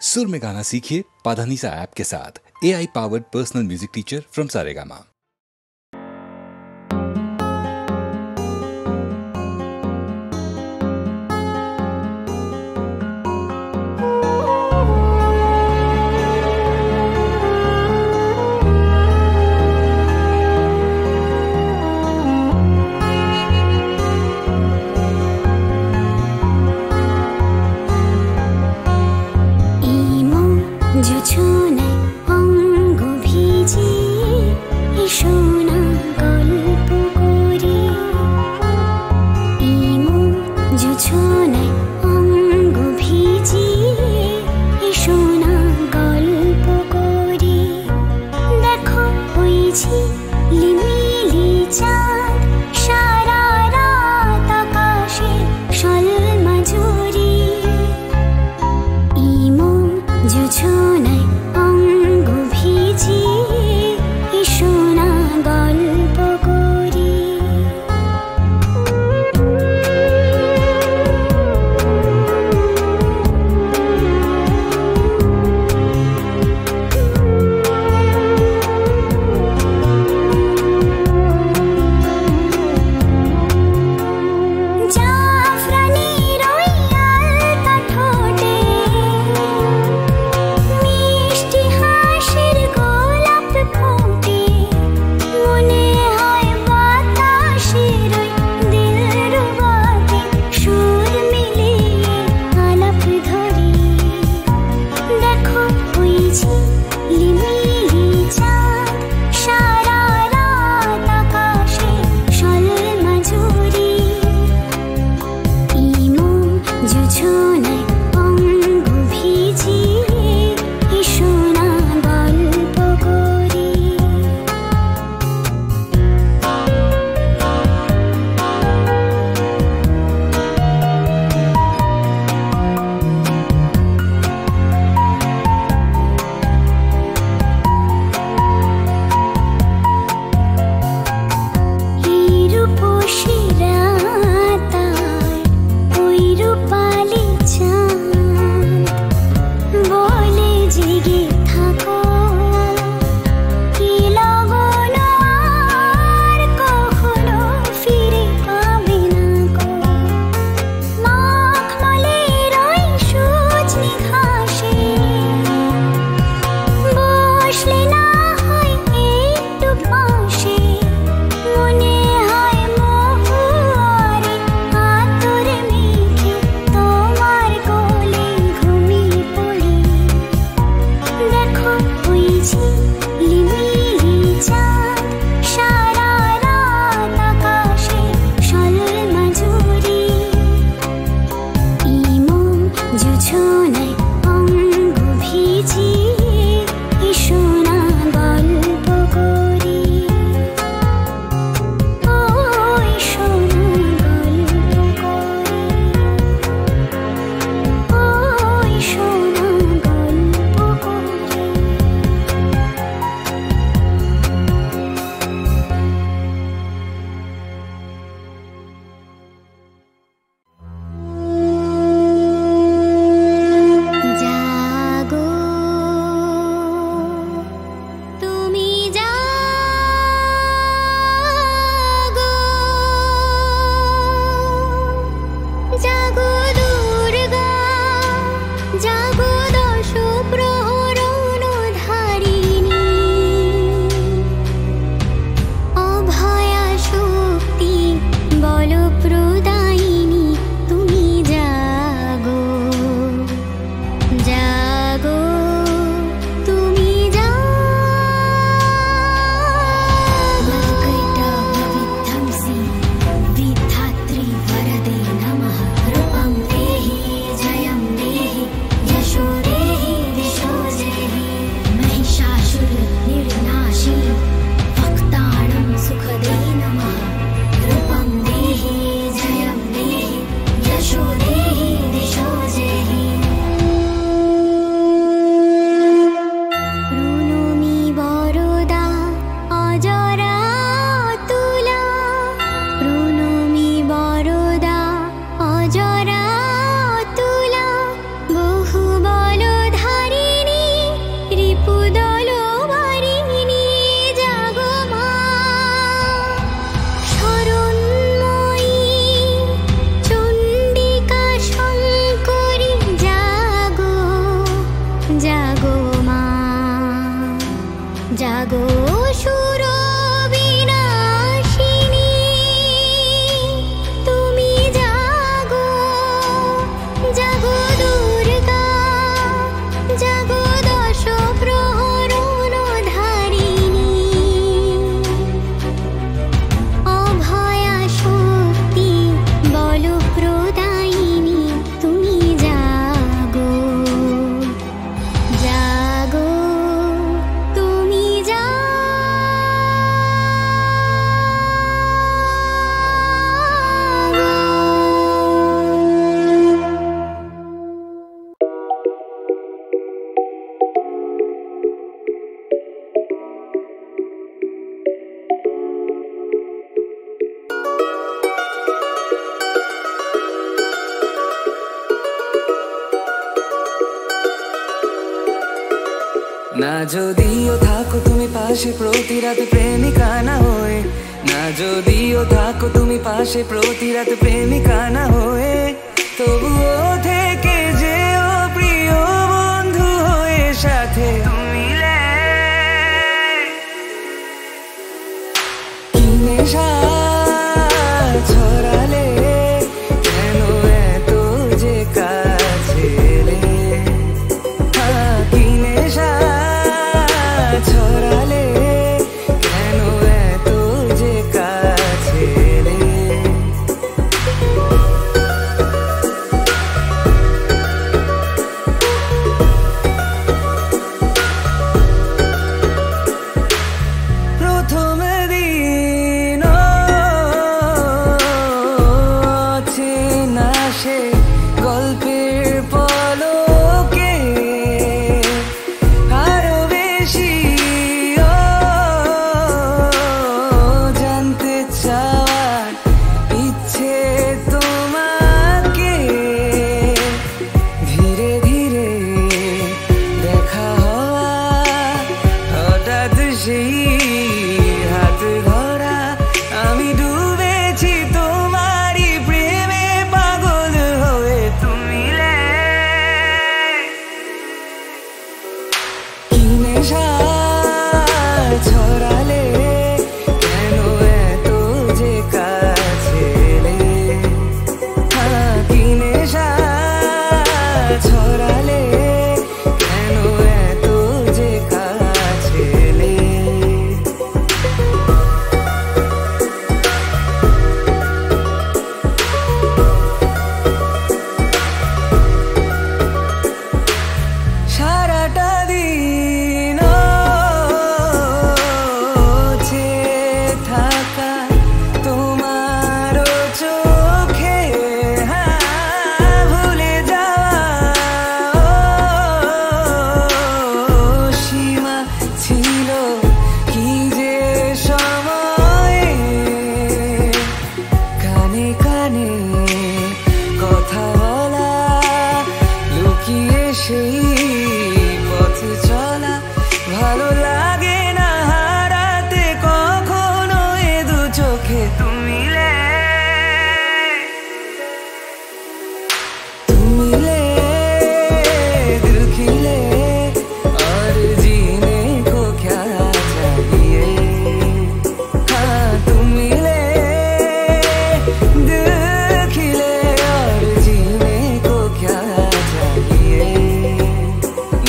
सुर में गाना सीखिए पाधानीसा ऐप के साथ। AI powered personal music teacher from Saregama. जागो জাগো মা, জাগো সুরবিনাশিনী, তুমি জাগো, জাগো দুর্গা, জাগো দশ প্রহরণ ধারিণী, অভয়া শক্তি বল প্রদায়িনী, তুমি জাগো, জাগো, তুমি না যদিও থাকো তুমি পাশে প্রতি রাতে প্রেমিকা না হয়ে, না যদিও থাকো তুমি পাশে প্রতি রাতে প্রেমিকা না হয়ে, তবুও থেকে যেও প্রিয় বন্ধু হয়ে সাথে মিলে। কি নেশা ছড়ালে কেন এত যে কাছে এলে, কি নেশা ছড়ালে কেন এত যে কাছে এলে। প্রথম দিন চেনা সে গল্পের পলকে আরো বেশি জানতে চাওয়ার ইচ্ছে তোমাকে, ধীরে ধীরে দেখা হওয়া হঠাৎ সেই হাত ধরা, আমি ডুবেছি তোমারই প্রেমে পাগল হয়ে তুমি কি নেশা ছড়ালে কেন এত যে কাছে এলে, কি নেশা ছড়ালে কেন এত যে কাছে এলে। সারাটা দিন চেয়ে থাকা তোমার চোখে, ভুলে যাওয়া সীমা ছিল কি যে সময়ে, কানে কানে কথা বলা, লুকিয়ে সেই পথ চলা, ভালো লাগে না হারাতে কখনো এ দু চোখে তুমি दिल खिले और जीने को क्या चाहिए, हाँ तुम मिले दिल खिले और जीने को क्या चाहिए।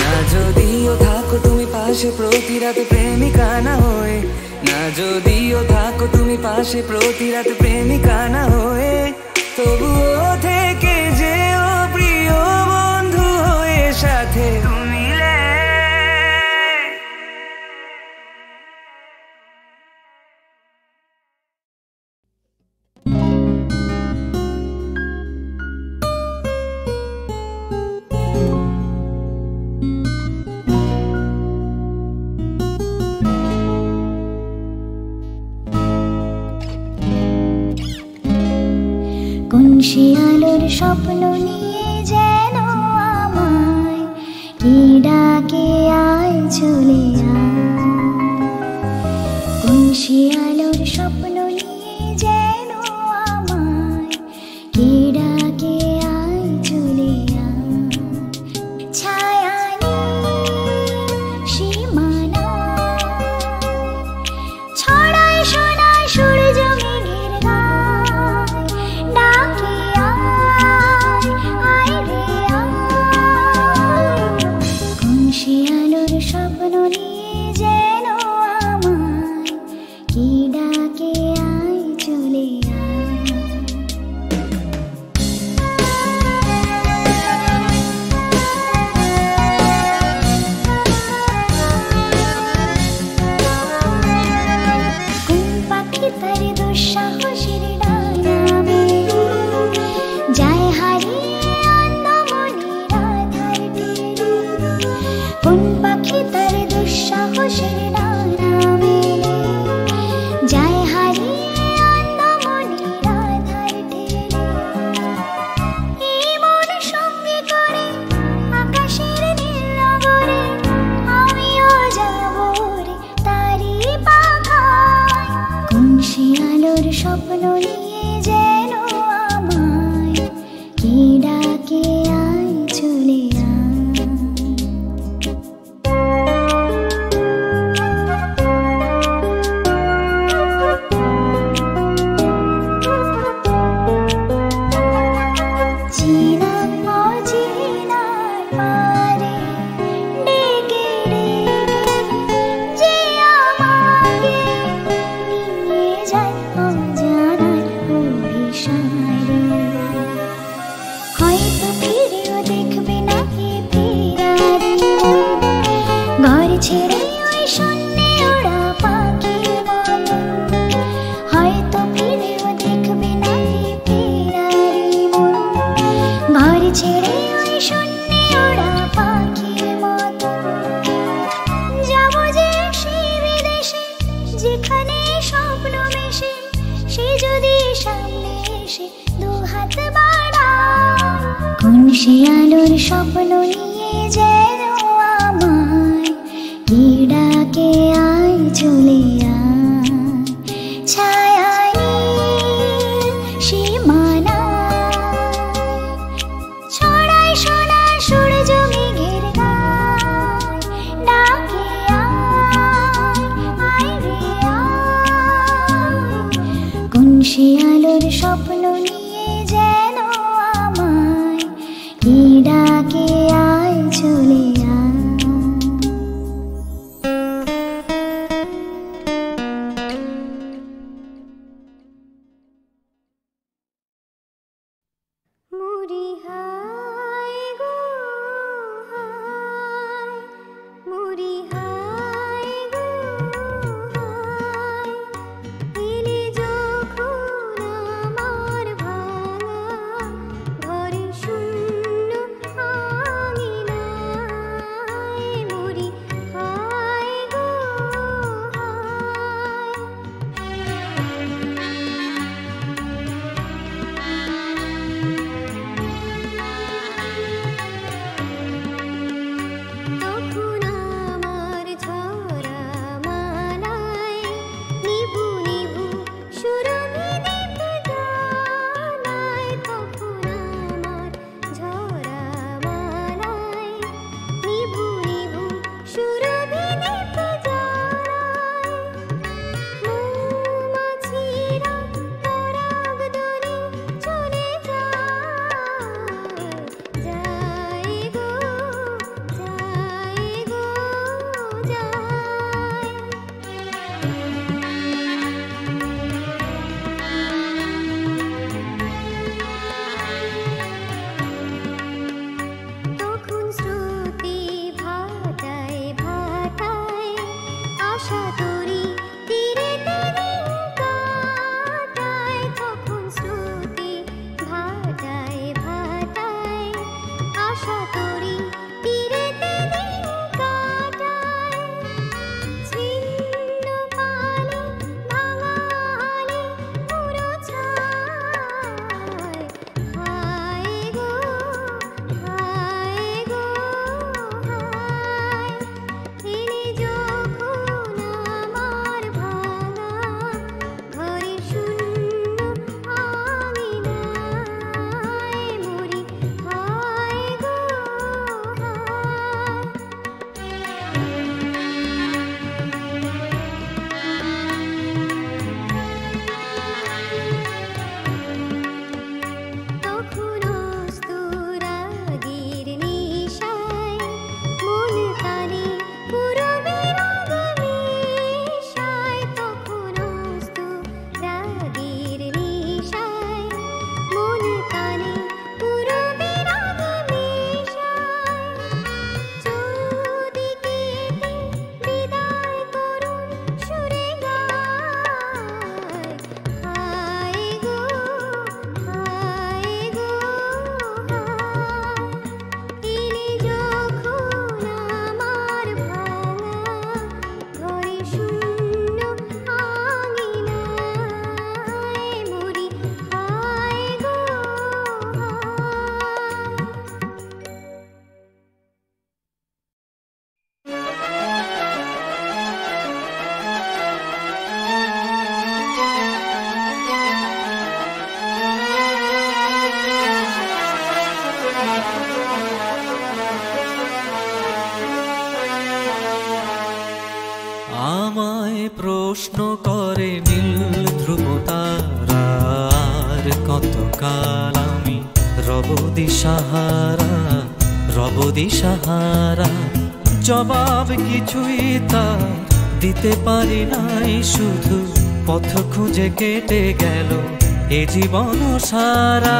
না যদিও থাকো তুমি পাশে প্রতি রাতে প্রেমিকা না হয়ে, না যদিও থাকো তুমি পাশে প্রতি রাতে প্রেমিকা না হয়ে, তবুও থেকে যেও প্রিয় বন্ধু হয়ে সাথে মিলে। কোন শিয়ালের স্বপ্ন নিয়ে যেন আমায় কি ডাকে আয় চলে আয়, কোন শিয়ালের স্বপ্ন নিয়ে যেন আমায় কি ডাকে আয় চলে আয়, ছায়া নিয়ে সে আলোর স্বপ্ন নিয়ে যেন আমায় কি ডাকে আয় চলে আয় ছায়ায় সীমানায় ছড়ায় সোনার সূর্য মেঘের গায় ডাকে আয় রে আয় কোন সে আলোর স্বপ্ন নিয়ে যেন আমায় কি ডাকে আয় চলে আয় মুড়ি হায় গো হায় মুড়ি হায় গো হায় এলে যখন আমার ভাঙা ঘরে শূন্য আঙিনায় মুড়ি হায় গো তখন আমার ঝরা মালায় নিভু নিভু সুরভি দীপ জ্বালায় তখন আমার ঝরা মালায় নিভু নিভু সুরভি দীপ জ্বালায় মৌমাছিরা পরাগ দলে চলে যায় গো যায় গো যায় তখন স্রোতে ভাটায় ভাটায় আশা তরি তীরে তীরে কাটায় তখন স্রোতে ভাটায় ভাটায় আশা তরি তীরে তীরে কাটায় ছিন্ন পালে ভাঙা হালে পুরো ছায় হায় গো হায় গো হায় এলে যখন আমার ভাঙা ঘরে শূন্য আঙিনায় মুড়ি হায় গো তখন অস্তুরাগের নিশায় মন কানে পুরবে রাগ মিশায় তখন অস্তুরাগের নিশায় মন কানে পুরবে রাগ মিশায় চৌদিকে বিদায় করুন সুরে গায় হায় গো হায় গো হায় এলে যখন আমার ভাঙা ঘরে শূন্য আঙিনায় মুড়ি হায় গো হায় আমায় প্রশ্ন করে নীল ধ্রুব তারার কতকাল আমি রব দিশাহারা জবাব কিছুই তার দিতে পারি নাই শুধু পথ খুঁজে কেটে গেল এ জীবন সারা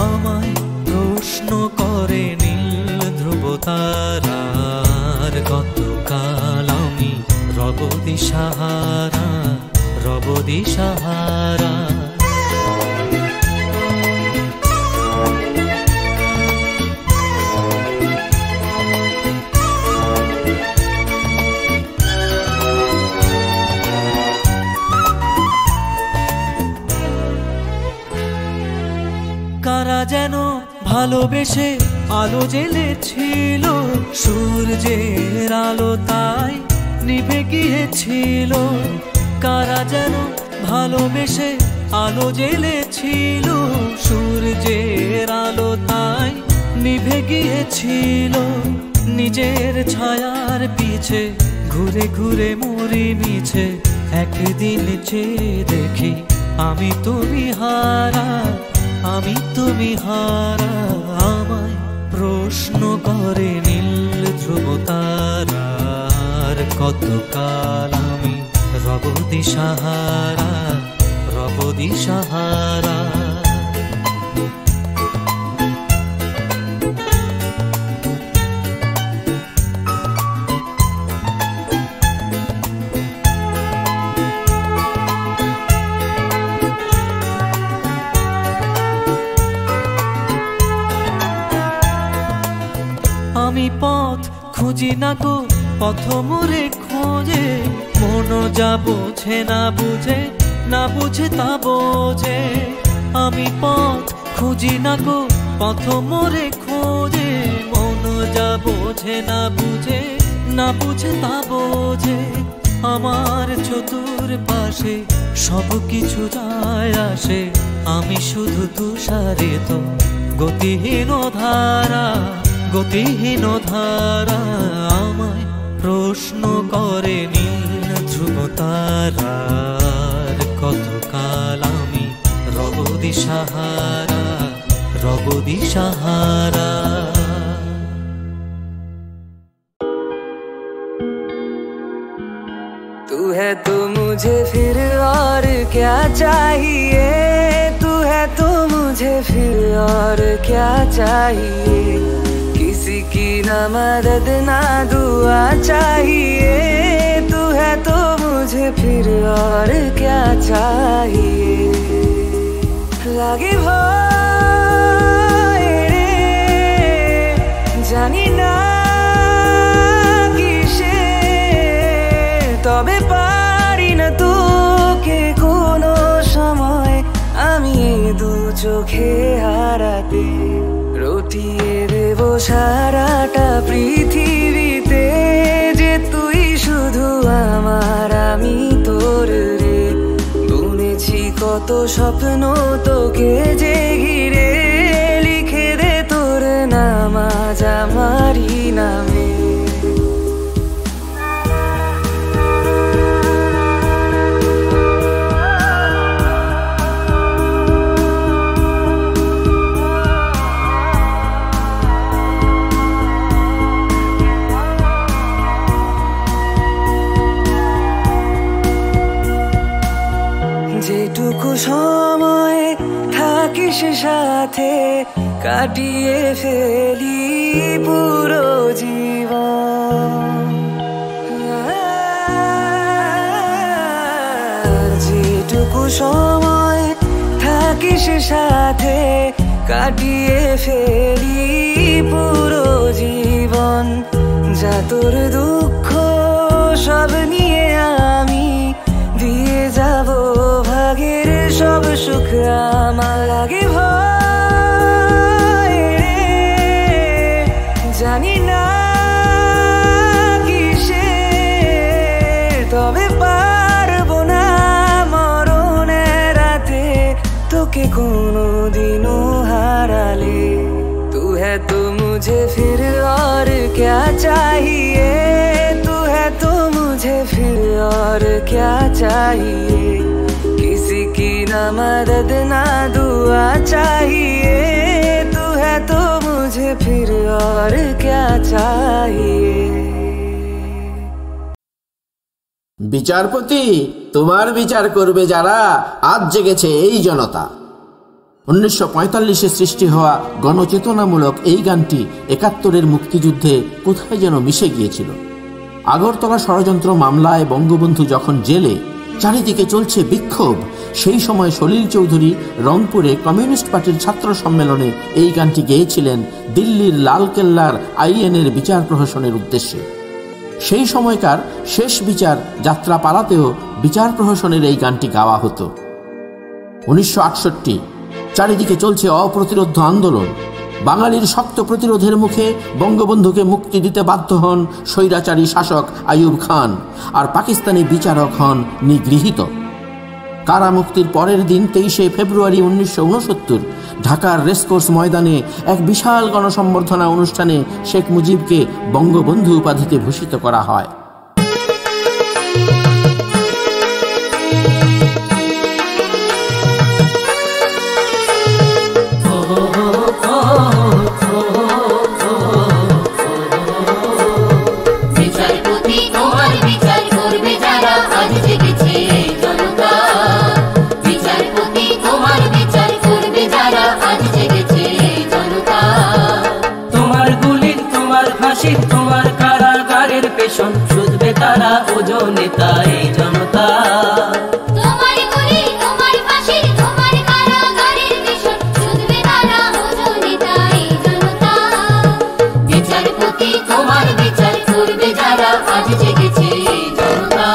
আমায় প্রশ্ন করে নীল ধ্রুব তারার কতকাল আমি রব দিশাহারা ভালোবেসে আলো জ্বেলেছিল, সূর্যের আলো তাই নিভে গিয়েছিল। কারা যেন ভালোবেসে আলো জ্বেলেছিল, সূর্যের আলো তাই নিভে গিয়েছিল। নিজের ছায়ার পিছে ঘুরে ঘুরে মরি মিছে, একদিন চেয়ে দেখি আমি তুমি হারা, আমি তুমি হারা। আমায় প্রশ্ন করে নীল ধ্রুব তারার, কতকাল আমি রব দিশাহারা, রব দিশাহারা। আমি পথ খুঁজি না গো পথ মোরে খোঁজে, মন যা বোঝে না বুঝে, না বুঝে তা বোঝে। আমি পথ খুঁজি না গো পথ মোরে খোঁজে, মন যা বোঝে না বুঝে, না বুঝে তা বোঝে। আমার চতুর পাশে সব কিছু যায় আসে, আমি শুধু তুষারিত গতিহীন ধারা, গতিহীন ধারা। আমায় প্রশ্ন করে নীল ধ্রুব তারার, কতকাল আমি রব দিশাহারা, রব দিশাহারা। तू है तो मुझे फिर और क्या चाहिए, तू है तो मुझे फिर और क्या चाहिए। किसी की ना मदद ना दुआ चाहिए, तू है तो मुझे फिर और क्या चाहिए। लगे भय रे জানি না কিসে, তবে পারি না তোকে কোনো সময় আমি দু চোখে হারাতে। রটিয়ে দেব সারাটা পৃথিবীতে, যে তুই শুধু আমার আমি তোর রে। বুনেছি কত স্বপ্ন তোকে যে ঘিরে, লিখে দে তোর নাম আজ আমারই নামে। যেটুকু সময় থাকিস সাথে, কাটিয়ে ফেলি পুরো জীবন। যেটুকু সময় থাকিস সাথে, কাটিয়ে ফেলি পুরো জীবন। যা তোর দুঃখ সব নিয়ে আমি দিয়ে যাব ভাগের সব সুখ। আমার লাগে ভয় রে জানি না কিসে, তবে পারবো না মরণের রাতে তোকে কোনোদিনও হারালে। तू है तो मुझे फिर और क्या चाहिए, तू है तो मुझे फिर और क्या चाहिए। किसी की ना मदद ना दुआ चाहिए, तू है तो मुझे फिर और क्या चाहिए। বিচারপতি, তোমার বিচার করবে যারা, আজ জেগেছে এই জনতা। 1945-এ সৃষ্টি হওয়া গণচেতনামূলক এই গানটি 71-এর মুক্তিযুদ্ধে কোথায় যেন মিশে গিয়েছিল। আগরতলা ষড়যন্ত্র মামলায় বঙ্গবন্ধু যখন জেলে, চারিদিকে চলছে বিক্ষোভ, সেই সময় সলিল চৌধুরী রংপুরে কমিউনিস্ট পার্টির ছাত্র সম্মেলনে এই গানটি গেয়েছিলেন দিল্লির লালকেল্লার আইএনের বিচার প্রহসনের উদ্দেশ্যে। সেই সময়কার শেষ বিচার যাত্রা পালাতেও বিচার প্রহসনের এই গানটি গাওয়া হতো। 1968 চারিদিকে চলছে অপ্রতিরোধ্য আন্দোলন। বাঙালির শক্ত প্রতিরোধের মুখে বঙ্গবন্ধুকে মুক্তি দিতে বাধ্য হন স্বৈরাচারী শাসক আইয়ুব খান, আর পাকিস্তানি বিচারক হন নিগৃহীত। কারামুক্তির পরের দিন 23শে ফেব্রুয়ারি 1969 ঢাকার রেসকোর্স ময়দানে এক বিশাল গণসম্বর্ধনা অনুষ্ঠানে শেখ মুজিবকে বঙ্গবন্ধু উপাধিতে ভূষিত করা হয়। তোমার কারাগারের পেছন শুধবে তারা ওজনে তাই জনতা। তোমার গুলি তোমার ফাঁসি তোমার কারাগারের পেছন শুধবে তারা ওজনে তাই জনতা। বিচারপতি তোমার বিচার করবে যারা আজ জেগেছে জনতা।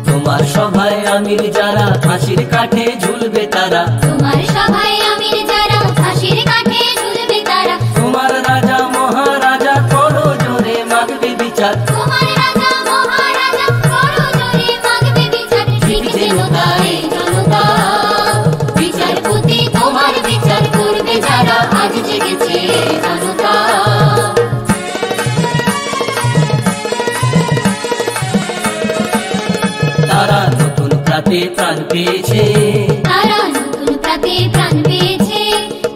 তোমার সভায় আমির যারা ফাঁসির কাঠে ঝুলবে তারা। তোমার সভায় আমির যারা ফাঁসির কাঠে ঝুলবে তারা। তোমার রাজা মহারাজা করো জোরে মাগবে বিচার। তোমার রাজা মহারাজা করো জোরে মাগবে বিচার। ঠিক জনতা এই জনতা। বিচারপতি তোমার বিচার করবে যারা আজ জেগেছে জনতা। তারা নতুন প্রাতে প্রাণ পেয়েছে। তারা নতুন প্রাতে প্রাণ পেয়েছে।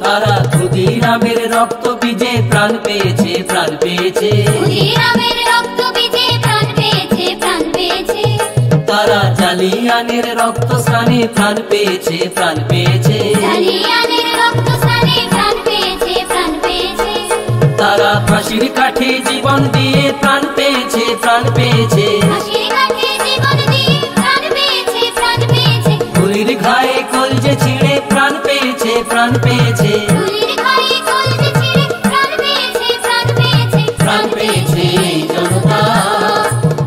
তারা ক্ষুদিরামের রক্ত বীজে প্রাণ পেয়েছে প্রাণ পেয়েছে। ক্ষুদিরামের রক্ত বীজে প্রাণ পেয়েছে প্রাণ পেয়েছে। তারা জালিয়ানের রক্ত স্নানে প্রাণ পেয়েছে প্রাণ পেয়েছে। জালিয়ানের রক্ত স্নানে প্রাণ পেয়েছে প্রাণ পেয়েছে। তারা ফাঁসির কাঠে জীবন দিয়ে প্রাণ পেয়েছে প্রাণ পেয়েছে। ফাঁসির কাঠে জীবন দিয়ে প্রাণ পেয়েছে প্রাণ পেয়েছে। গুলির ঘায়ে কলজে ছিঁড়ে প্রাণ পেয়েছে প্রাণ পেয়েছে। গুলির ঘায়ে কলজে ছিঁড়ে প্রাণ পেয়েছে প্রাণ পেয়েছে। প্রাণ পেয়েছে এই জনতা।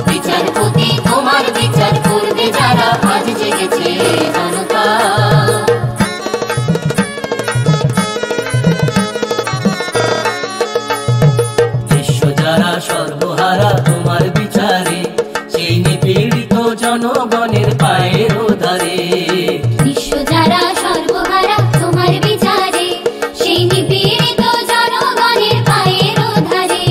বিচারপতি তোমার বিচার করবে যারা আজ জেগেছে জনতা। বিশ্ব যারা সর্বহারা তোমার বিচারে, সেই নিপীড়িত জনগণের পায়ের ধারে। বিশ্ব যারা সর্বহারা তোমার বিচারে, সেই নিপীড়িত জনগণের পায়ের ধারে।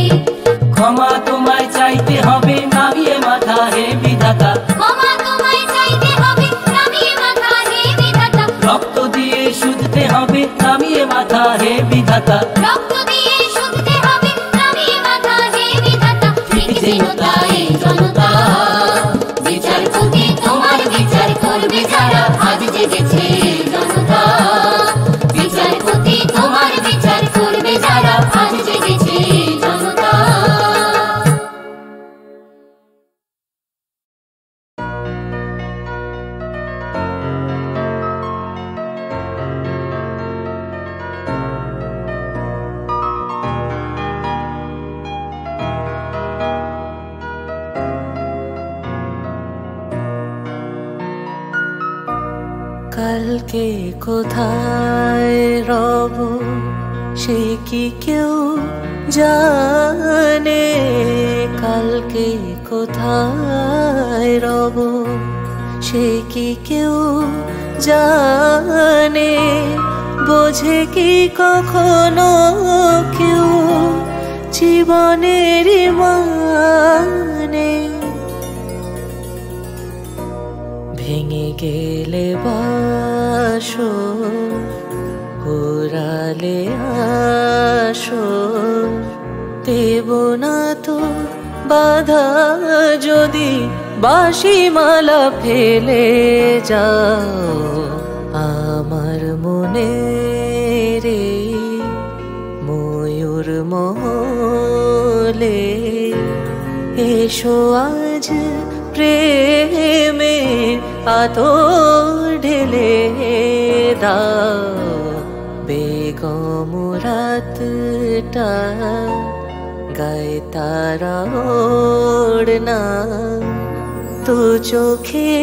ক্ষমা তোমায় চাইতে হবে নামিয়ে মাথা হে বিধাতা। ক্ষমা তোমায় চাইতে হবে নামিয়ে মাথা হে বিধাতা। রক্ত দিয়ে শুধতে হবে নামিয়ে মাথা হে বিধাতা। রক্ত দিয়ে শুধতে হবে নামিয়ে মাথা হে বিধাতা। ঠিক জনতা এই জনতা। বিচারপতি তোমার বিচার করবে যারা আজ জেগেছে জনতা। বিচারপতি তোমার বিচার করবে যারা আজ জেগেছে জনতা। কালকে কোথায় রব সে কি কেউ জানে। কালকে কোথায় রব সে কি কেউ জানে। বোঝে কি কখনো কেউ জীবনের মানে। ভেঙে গেলে বাসর ওরালে আসর। দেব না তো বাধা যদি বাঁশি মালা ফেলে যাও আমার মনে রে ময়ূর মহলে। এসো আজ প্রেমে আতর ঢেলে দাও। বেগম রাতটা গায়ে তারা ওড়না। তো চোখে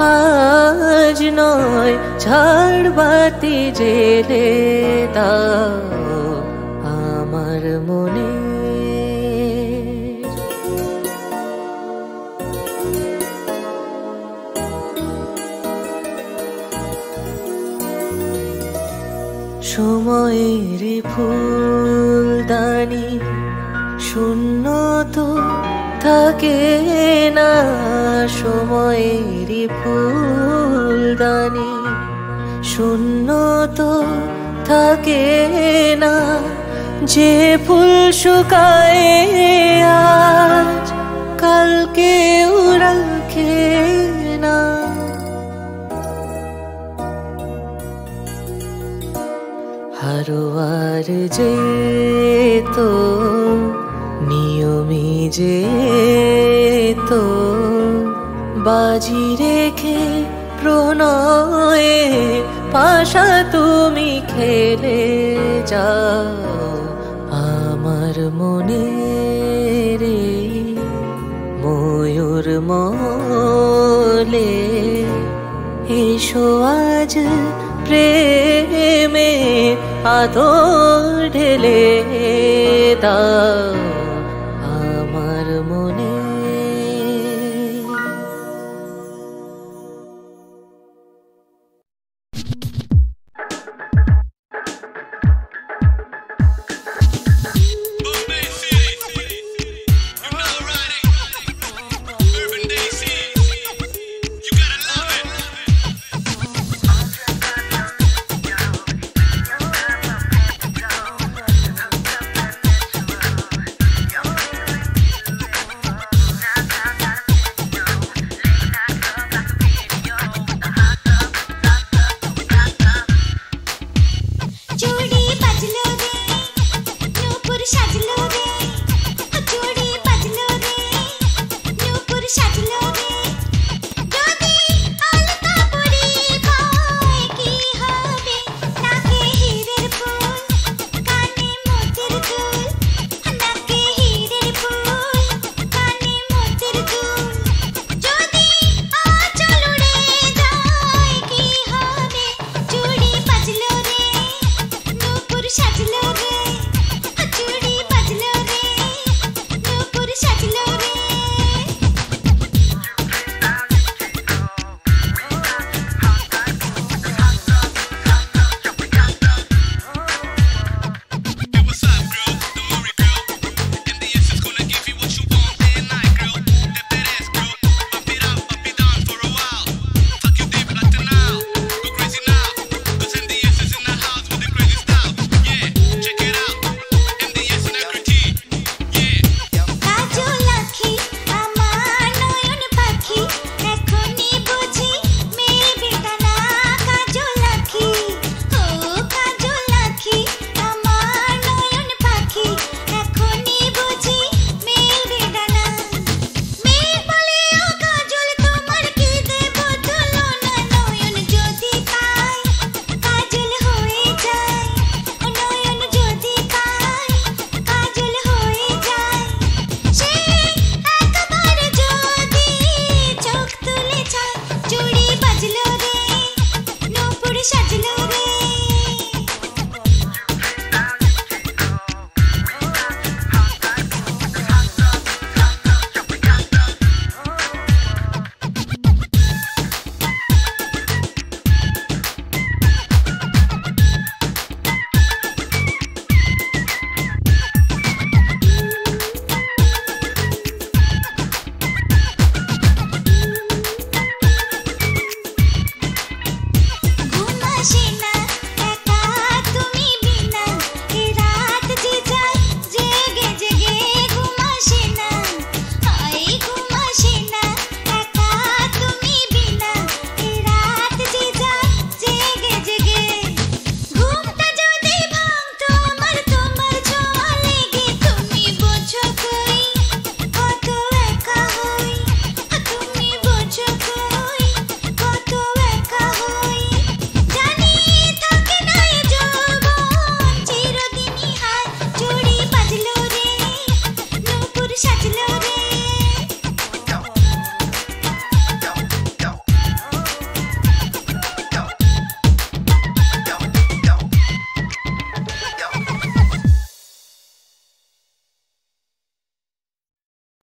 আজ নয় ঝাড়বাতি জেলে দাও আমার মনে। সময়ের ফুলদানি শূন্য তো থাকে না, সময়ের ফুলদানি শূন্য তো থাকে না, যে ফুল শুকায় আজ কালকে রাখে না। হারোয়ার যে তো নিয়মে যে তো বাজি রেখে প্রণয়ে পাশা তুমি খেলে যাও আমার মনে রে ময়ূর মলে। এসো আজ প্রেমে আদর ঢেলে দাও